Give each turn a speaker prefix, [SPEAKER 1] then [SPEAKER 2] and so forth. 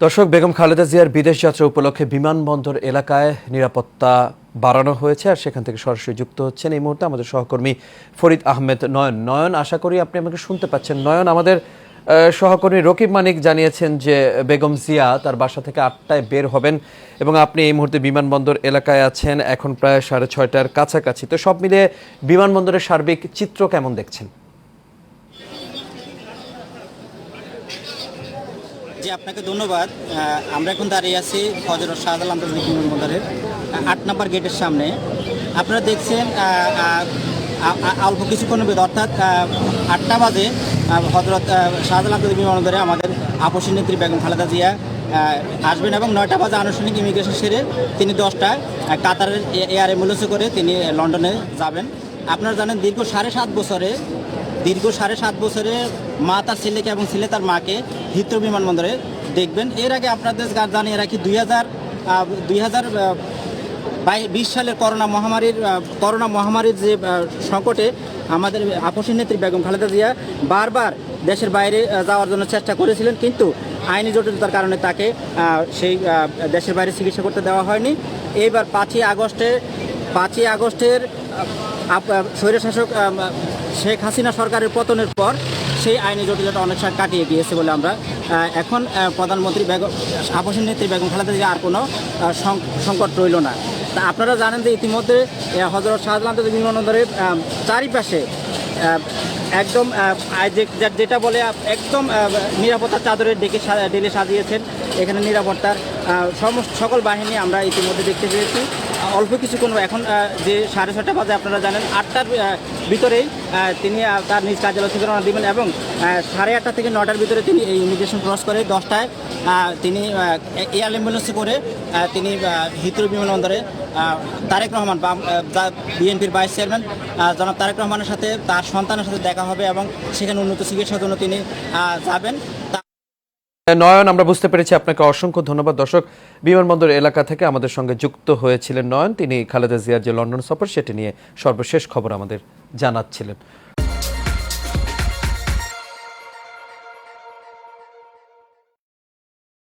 [SPEAKER 1] দর্শক, বেগম খালেদা জিয়ার বিদেশ যাত্রা উপলক্ষে বিমানবন্দর এলাকায় নিরাপত্তা বাড়ানো হয়েছে। আর সেখান থেকে সরাসরি যুক্ত হচ্ছেন এই মুহূর্তে আমাদের সহকর্মী ফরিদ আহমেদ নয়ন। নয়ন, আশা করি আপনি আমাকে শুনতে পাচ্ছেন। নয়ন, আমাদের সহকর্মী রকিব মানিক জানিয়েছেন যে বেগম জিয়া তার বাসা থেকে ৮টায় বের হবেন এবং আপনি এই মুহূর্তে বিমানবন্দর এলাকায় আছেন, এখন প্রায় 6:30টার কাছাকাছি। তো সব মিলিয়ে বিমানবন্দরের সার্বিক চিত্র কেমন দেখছেন?
[SPEAKER 2] জি, আপনাকে ধন্যবাদ। আমরা এখন দাঁড়িয়ে আছি হযরত শাহজালাল আন্তর্জাতিক বিমানবন্দরের ৮ নম্বর গেটের সামনে। আপনারা দেখছেন অল্প কিছুক্ষণ অর্থাৎ ৮টা বাজে হযরত শাহজালাল আন্তর্জাতিক বিমানবন্দরে আমাদের আপসী নেত্রী বেগম খালেদা জিয়া আসবেন এবং 9টা বাজে আনুষ্ঠানিক ইমিগ্রেশন সেরে তিনি 10টায় কাতারের এয়ার অ্যাম্বুলেন্সে করে তিনি লন্ডনে যাবেন। আপনারা জানেন দীর্ঘ 7.5 বছরে মা তার ছেলেকে এবং ছেলে তার মাকে হিথ্রো বিমানবন্দরে দেখবেন। এর আগে আপনাদের জানিয়ে রাখি 2020 সালের করোনা মহামারীর যে সংকটে আমাদের আপসী নেত্রী বেগম খালেদা জিয়া বারবার দেশের বাইরে যাওয়ার জন্য চেষ্টা করেছিলেন, কিন্তু আইনি জটিলতার কারণে তাকে সেই দেশের বাইরে চিকিৎসা করতে দেওয়া হয়নি। এইবার 5ই আগস্টের স্বৈরশাসক শেখ হাসিনা সরকারের পতনের পর সেই আইনি জটিলতা অনেক কাটিয়ে গিয়েছে বলে আমরা এখন প্রধানমন্ত্রী আপসী নেত্রী বেগম খালেদা জিয়া আর কোনো সংকট রইল না। তা আপনারা জানেন যে ইতিমধ্যে হযরত শাহজালাল আন্তর্জাতিক বিমানবন্দরের চারিপাশে একদম যেটা বলে একদম নিরাপত্তার চাদরে ঢেলে সাজিয়েছেন। এখানে নিরাপত্তার সকল বাহিনী আমরা ইতিমধ্যে দেখতে পেয়েছি। অল্প কিছুক্ষণ এখন যে 6:30 বাজে আপনারা জানেন 8টার ভিতরেই তিনি তার নিজ কার্যালয় থেকে রওনা দেবেন এবং 8:30 থেকে 9টার ভিতরে তিনি এই ইমিগ্রেশন ক্রস করে 10টায় তিনি এয়ার অ্যাম্বুলেন্সে করে তিনি হিথ্রো বিমানবন্দরে তারেক রহমান বিএনপির ভাইস চেয়ারম্যান জনাব তারেক রহমানের সাথে তার সন্তানের সাথে দেখা হবে এবং সেখানে উন্নত চিকিৎসার জন্য তিনি যাবেন।
[SPEAKER 1] নয়ন, আমরা বুঝতে পেরেছি, আপনাকে অসংখ্য ধন্যবাদ। দর্শক, বিমানবন্দর এলাকা থেকে আমাদের সঙ্গে যুক্ত হয়েছিলেন নয়ন। তিনি খালেদা জিয়ার যে লন্ডন সফর সেটি নিয়ে সর্বশেষ খবর আমাদের জানাচ্ছিলেন।